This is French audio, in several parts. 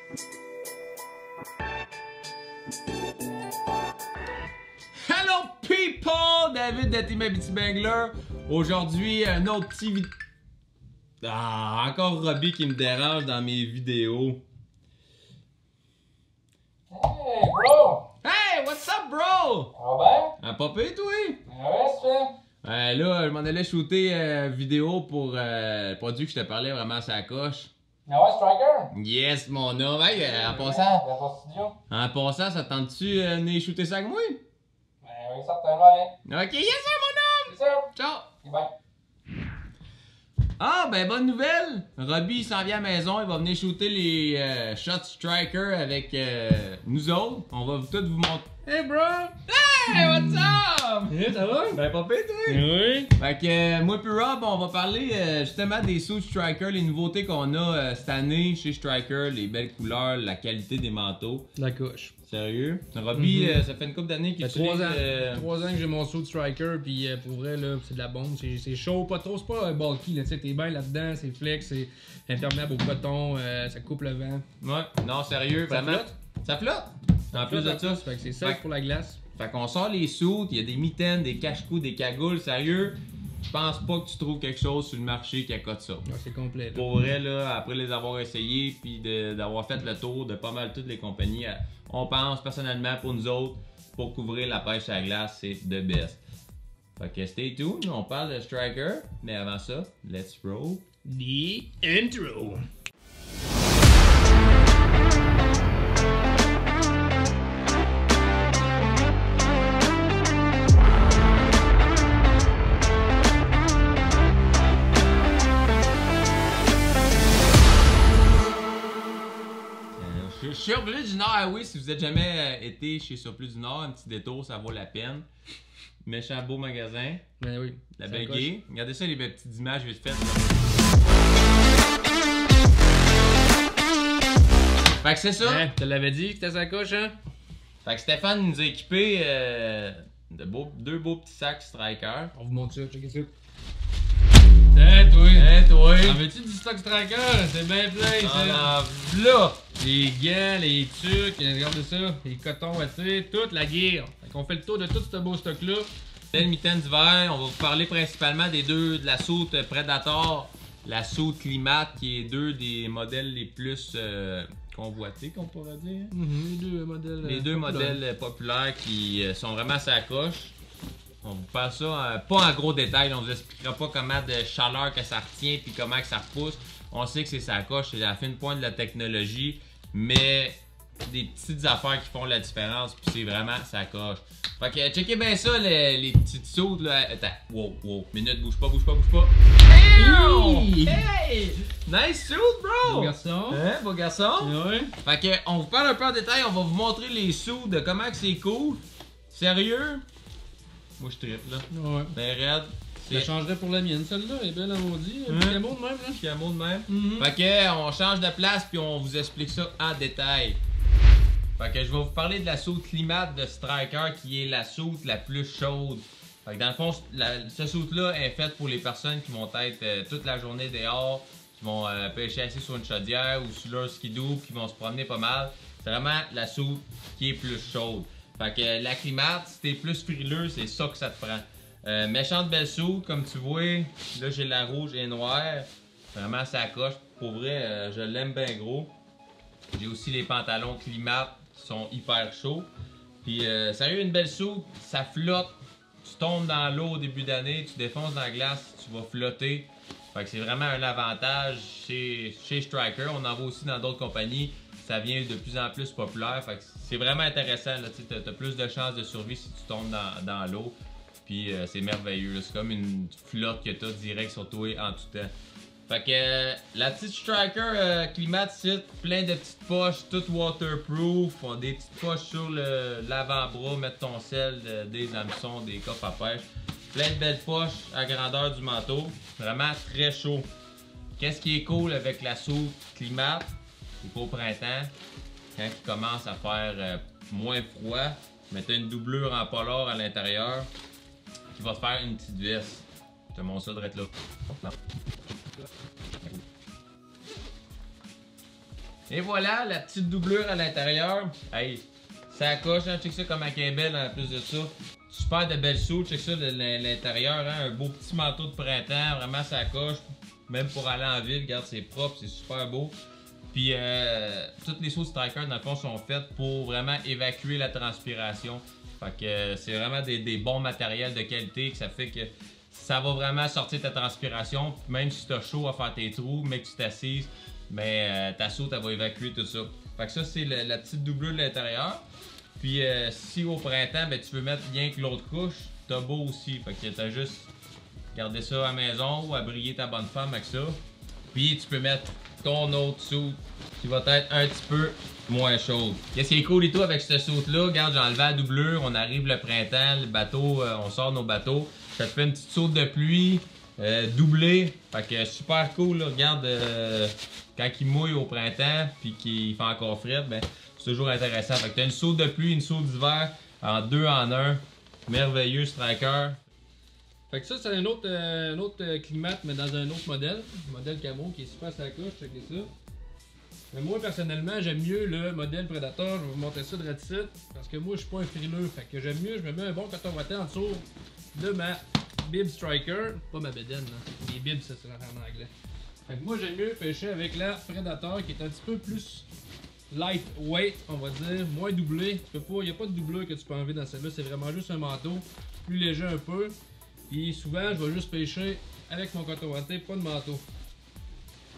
Hello people! David de Team Abiti Bangler. Aujourd'hui, un autre petit vidéo. Ah, encore Robbie qui me dérange dans mes vidéos. Hey, bro! Hey, what's up, bro? Ça va bien? Un pas pire, toi? Ouais, c'est fait. Là, je m'en allais shooter vidéo pour le produit que je te parlais vraiment sur la coche. Ah ouais, Striker? Yes, mon homme. Hey, en Dans ton studio? ça tente-tu de venir shooter ça avec moi? Ben oui, certainement, hein. Ok, yes, sir, mon homme! C'est ça? Ciao! C'est bien. Ah, ben bonne nouvelle! Robbie il s'en vient à la maison, il va venir shooter les shots striker avec nous autres. On va tous vous montrer. Hey bro! Hey, what's up? Hey, ça va? Ben pas pire, toi! Oui. Fait que moi puis Rob, on va parler justement des suits Striker, les nouveautés qu'on a cette année chez Striker, les belles couleurs, la qualité des manteaux. La couche. Sérieux? Robbie, ça fait une couple d'années qu'il Ça fait 3 ans. utilise, 3 ans que j'ai mon saut de striker, puis pour vrai, là, c'est de la bombe. C'est chaud, pas trop, c'est pas bulky, là, tu sais, t'es bien là-dedans, c'est flex, c'est imperméable au coton, ça coupe le vent. Ouais, non, sérieux, Ça vraiment. flotte? Ça flotte? En plus de ça. Fait que c'est sec pour la glace. Fait qu'on sort les suits, il y a des mitaines, des cache-coups, des cagoules, sérieux. Je pense pas que tu trouves quelque chose sur le marché qui accote ça. Ouais, c'est complet, là. Pour vrai, là, après les avoir essayés, puis d'avoir fait le tour de pas mal toutes les compagnies, on pense personnellement pour nous autres, pour couvrir la pêche à la glace, c'est the best. Fait que stay tuned, on parle de Striker, mais avant ça, let's roll. The intro. Je suis Surplus du Nord, ah oui, si vous êtes jamais été chez Surplus du Nord, un petit détour, ça vaut la peine. Méchant beau magasin, Ben oui. la Ça belle coche. gay. Regardez ça, les belles petites images vite faites. Fait que c'est ça. Ouais, je te l'avais dit que c'était sa coche, hein? Fait que Stéphane nous a équipé deux beaux petits sacs Striker. On vous montre ça, checkez ça. Tiens, toi! Hein, toi? En veux-tu du stock striker? C'est bien plein, On ça! en là! Les gants, les trucs, regardez ça, les cotons wattés, toute la gear. Fait qu'on fait le tour de tout ce beau stock-là. Belle mitaine d'hiver, on va vous parler principalement de la soute Predator, la soute Climat, qui est deux des modèles les plus convoités, qu'on pourrait dire. Les deux modèles. Les deux modèles populaires qui sont vraiment sa coche. On vous parle ça pas en gros détail, on vous expliquera pas comment de chaleur que ça retient puis comment que ça repousse. On sait que c'est sa coche, c'est la fine pointe de la technologie, mais des petites affaires qui font la différence puis c'est vraiment sa coche. Fait que checkez bien ça les petites sautes là. Attends, wow, minute, bouge pas. Hey! Hey! Nice suit, bro! Beau garçon. Hein, beau garçon? Ouais. Fait que on vous parle un peu en détail, on va vous montrer les sous de comment que c'est cool. Sérieux? Moi je trippe là. Ouais. Ben raide. Je la changerais pour la mienne, celle-là, elle est belle à maudit. Un petit camo de même, là. Camo de même. Mhm. Fait que on change de place puis on vous explique ça en détail. Fait que je vais vous parler de la soute Climat de Striker qui est la soute la plus chaude. Fait que dans le fond, ce soute-là est faite pour les personnes qui vont être toute la journée dehors, qui vont pêcher assis sur une chaudière ou sur leur skidoo, qui vont se promener pas mal. C'est vraiment la soute qui est plus chaude. Fait que la Climat, si t'es plus frileux, c'est ça que ça te prend. Méchante belle soute, comme tu vois, là j'ai la rouge et noire. Vraiment ça coche. Pour vrai, je l'aime bien gros. J'ai aussi les pantalons Climat qui sont hyper chauds. Puis sérieux, une belle soute, ça flotte. Tu tombes dans l'eau au début d'année, tu défonces dans la glace, tu vas flotter. Fait que c'est vraiment un avantage chez Striker. On en voit aussi dans d'autres compagnies. Ça vient de plus en plus populaire. Fait que c'est vraiment intéressant. Tu as plus de chances de survie si tu tombes dans l'eau. Puis c'est merveilleux. C'est comme une flotte que tu as direct sur toi en tout temps. Fait que la petite Striker Climat site, plein de petites poches, toutes waterproof. On a des petites poches sur l'avant-bras, mettre ton sel, des hameçons, des coffres à pêche. Plein de belles poches à grandeur du manteau. Vraiment très chaud. Qu'est-ce qui est cool avec la soute Climat? C'est qu'au printemps, quand il commence à faire moins froid, mettez une doublure en polar à l'intérieur qui va te faire une petite veste. Je te montre ça direct là. Et voilà, la petite doublure à l'intérieur. Hey, ça coche, hein? Check ça comme elle est belle en plus de ça. Super de belles sous, check ça de l'intérieur, hein? Un beau petit manteau de printemps, vraiment ça coche. Même pour aller en ville, regarde, c'est propre, c'est super beau. Puis toutes les sauts de Striker dans le fond sont faites pour vraiment évacuer la transpiration. Fait que c'est vraiment des bons matériels de qualité que ça fait que ça va vraiment sortir ta transpiration. Même si tu as chaud à faire tes trous, mais que tu t'assises, mais ta saute elle va évacuer tout ça. Fait que ça c'est la petite doublure de l'intérieur. Puis si au printemps ben, tu veux mettre bien que l'autre couche, t'as beau aussi. Fait que t'as juste gardé ça à la maison ou à briller ta bonne femme avec ça. Puis tu peux mettre ton autre soude qui va être un petit peu moins chaude. Qu'est-ce qui est cool et tout avec cette soude là? Regarde, j'ai enlevé la doublure, on arrive le printemps, le bateau, on sort nos bateaux. Ça te fait une petite soude de pluie doublée. Fait que super cool là. Regarde quand il mouille au printemps puis qu'il fait encore frais, ben c'est toujours intéressant. Fait que t'as une soude de pluie, une soude d'hiver en 2 en 1. Merveilleux Striker. Fait que ça, c'est un autre climat, mais dans un autre modèle. Modèle camo qui est super à la coche, checkez ça. Mais moi, personnellement, j'aime mieux le modèle Predator. Je vais vous montrer ça de ici. Parce que moi, je suis pas un frileux. Fait que j'aime mieux, je me mets un bon coton watté en dessous de ma bib Striker. Pas ma bédaine, là. Les bibs, ça, c'est en anglais. Fait que moi, j'aime mieux pêcher avec la Predator qui est un petit peu plus lightweight, on va dire. Moins doublé. Il n'y a pas de doubleur que tu peux enlever dans celle-là. C'est vraiment juste un manteau. Plus léger un peu. Puis souvent, je vais juste pêcher avec mon coton watté, pas de manteau.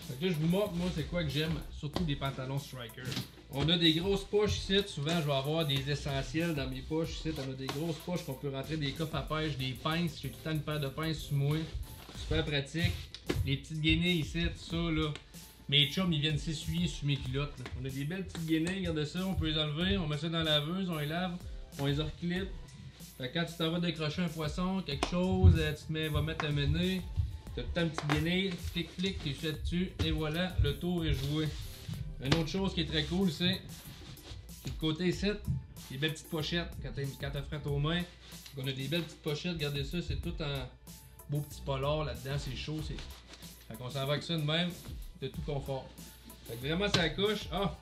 Fait que là, je vous montre, moi, c'est quoi que j'aime, surtout des pantalons Striker. On a des grosses poches ici. Souvent, je vais avoir des essentiels dans mes poches ici. On a des grosses poches qu'on peut rentrer des coffres à pêche, des pinces. J'ai tout le temps une paire de pinces sous moi. Super pratique. Les petites guenilles ici, tout ça, là. Mes chums, ils viennent s'essuyer sur mes culottes. Là. On a des belles petites guenilles, regardez ça. On peut les enlever, on met ça dans la laveuse, on les lave, on les reclippe. Fait que quand tu t'en vas décrocher un poisson, quelque chose, vas mettre à mener, tu as tout le temps une petite guenille, flic, tu jettes dessus, et voilà, le tour est joué. Une autre chose qui est très cool, c'est le côté ici, des belles petites pochettes quand t'as fret aux mains. On a des belles petites pochettes, regardez ça, c'est tout en beau petit polar là-dedans, c'est chaud. Fait qu'on s'en va avec ça de même, de tout confort. Fait que vraiment ça couche. Ah!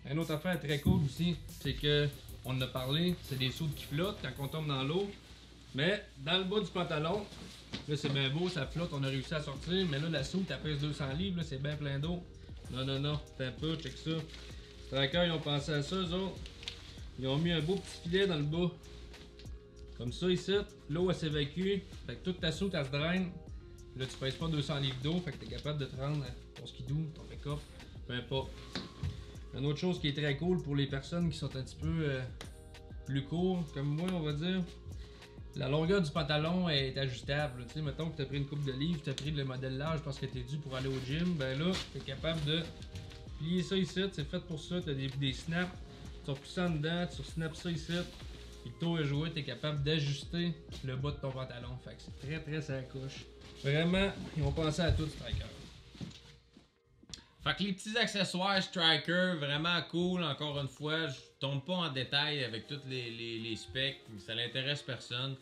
Une autre affaire très cool aussi, c'est que on en a parlé, c'est des soudes qui flottent quand on tombe dans l'eau. Mais dans le bas du pantalon, là c'est bien beau, ça flotte, on a réussi à sortir. Mais là la soude, elle pèse 200 livres, là c'est bien plein d'eau. Non, t'as un peu, check ça. Striker, ils ont pensé à ça, eux autres. Ils ont mis un beau petit filet dans le bas. Comme ça ici, l'eau elle s'évacue. Fait que toute ta soude elle se draine. Là tu pèses pas 200 livres d'eau, fait que t'es capable de te rendre ton skidoo, ton pick-up, peu importe. Une autre chose qui est très cool pour les personnes qui sont un petit peu plus courts, comme moi on va dire, la longueur du pantalon est ajustable. Tu sais, mettons que tu as pris une coupe de livres, tu as pris le modèle large parce que tu es dû pour aller au gym, ben là, tu es capable de plier ça ici, c'est fait pour ça, tu as des snaps, tu repousses ça en dedans, tu snaps ça ici, puis le tour est joué, tu es capable d'ajuster le bas de ton pantalon. Fait que c'est très ça couche. Vraiment, ils ont pensé à tout, Striker. Fait que les petits accessoires Striker, vraiment cool, encore une fois, je tombe pas en détail avec tous les specs, ça n'intéresse personne.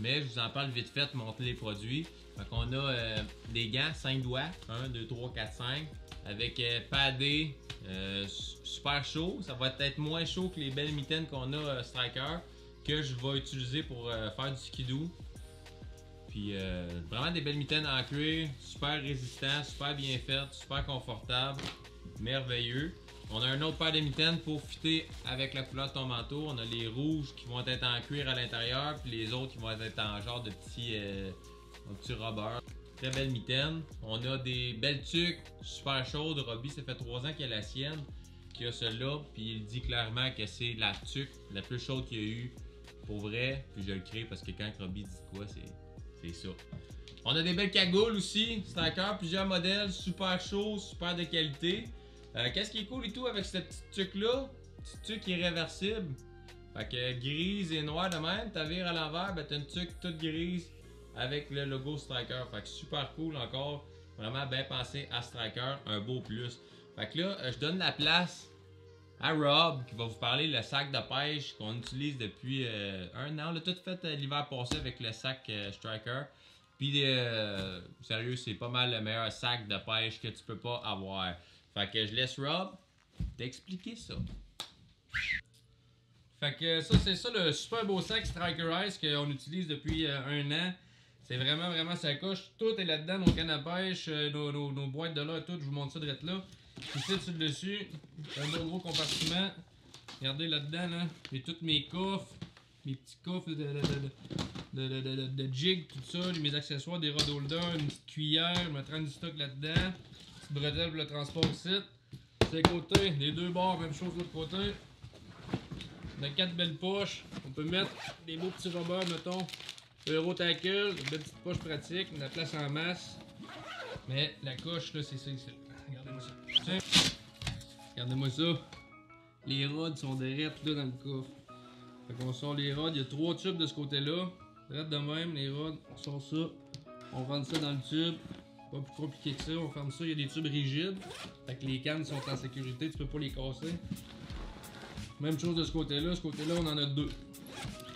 Mais je vous en parle vite fait, montrer les produits. Fait qu'on a des gants 5 doigts, 1, 2, 3, 4, 5, avec padé, super chaud. Ça va être moins chaud que les belles mitaines qu'on a Striker, que je vais utiliser pour faire du skidoo. Puis vraiment des belles mitaines en cuir, super résistant, super bien faites, super confortable, merveilleux. On a un autre paire de mitaines pour fitter avec la couleur de ton manteau. On a les rouges qui vont être en cuir à l'intérieur, puis les autres qui vont être en genre de petits rubber. Très belle mitaine. On a des belles tuques super chaudes. Robbie, ça fait 3 ans qu'il a la sienne, qu'il a celle-là, puis il dit clairement que c'est la tuque la plus chaude qu'il y a eu pour vrai. Puis je le crée parce que quand Robbie dit quoi, c'est ça. On a des belles cagoules aussi, Striker, plusieurs modèles, super chaud, super de qualité. Qu'est-ce qui est cool et tout avec cette petite tuque-là? Petite tuque qui est réversible. Fait que grise et noire de même, t'as vire à l'envers, ben t'as une tuque toute grise avec le logo Striker. Fait que super cool encore. Vraiment bien pensé à Striker, un beau plus. Fait que là, je donne la place à Rob qui va vous parler le sac de pêche qu'on utilise depuis 1 an. On l'a tout fait l'hiver passé avec le sac Striker. Puis sérieux, c'est pas mal le meilleur sac de pêche que tu peux pas avoir. Fait que je laisse Rob t'expliquer ça. Fait que ça, c'est ça le super beau sac Striker Ice qu'on utilise depuis 1 an. C'est vraiment sa coche. Tout est là-dedans, nos cannes à pêche, nos boîtes de là, tout. Je vous montre ça direct là. Ici, sur le dessus, un autre gros compartiment. Regardez là-dedans, là. J'ai tous mes coffres, mes petits coffres de jig, tout ça. Mes accessoires, des rod holders, une petite cuillère. Je me traîne du stock là-dedans. Petite bretelle pour le transport ici. C'est côté, les deux bords, même chose de l'autre côté. On a 4 belles poches. On peut mettre des beaux petits rubbers, mettons. Euro tackle, des belles petites poches pratiques, de la place en masse. Mais la coche, là, c'est ça ici. Regardez-moi ça. Tiens. Regardez-moi ça. Les rods sont directs là dans le coffre. Fait qu'on sort les rods. Il y a 3 tubes de ce côté-là. Direct de même, les rods. On sort ça. On rentre ça dans le tube. Pas plus compliqué que ça. On ferme ça. Il y a des tubes rigides. Fait que les cannes sont en sécurité. Tu peux pas les casser. Même chose de ce côté-là. Ce côté-là, on en a 2.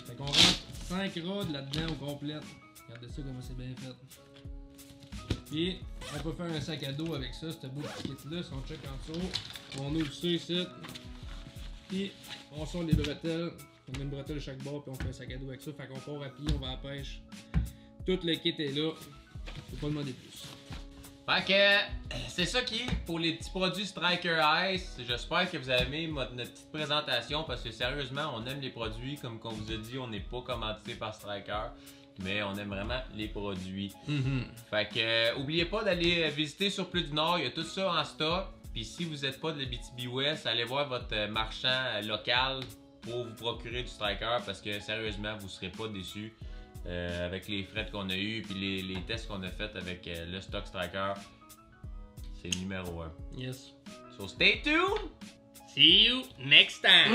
Fait qu'on rentre 5 rods là-dedans au complet. Regardez ça comment c'est bien fait. Puis, on peut faire un sac à dos avec ça, ce beau petit kit-là. Si on check en dessous, on ouvre ça ici. Puis, on sort les bretelles. On met une bretelle de chaque bord, puis on fait un sac à dos avec ça. Fait qu'on part à pied, on va à la pêche. Tout le kit est là. Faut pas demander plus. Fait que c'est ça qui est pour les petits produits Striker Ice. J'espère que vous avez aimé notre petite présentation parce que sérieusement, on aime les produits. Comme on vous a dit, on n'est pas commandité par Striker, mais on aime vraiment les produits. Fait que oubliez pas d'aller visiter sur Plus du Nord, il y a tout ça en stock. Puis si vous n'êtes pas de l'Abitibi-Ouest, allez voir votre marchand local pour vous procurer du Striker parce que sérieusement, vous ne serez pas déçus. Avec les frais qu'on a eu puis les tests qu'on a fait avec le stock Striker, c'est le numéro 1. Yes. So stay tuned. See you next time.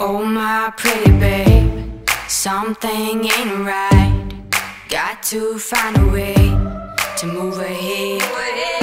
Oh my pretty babe, something ain't right. Got to find a way to move ahead.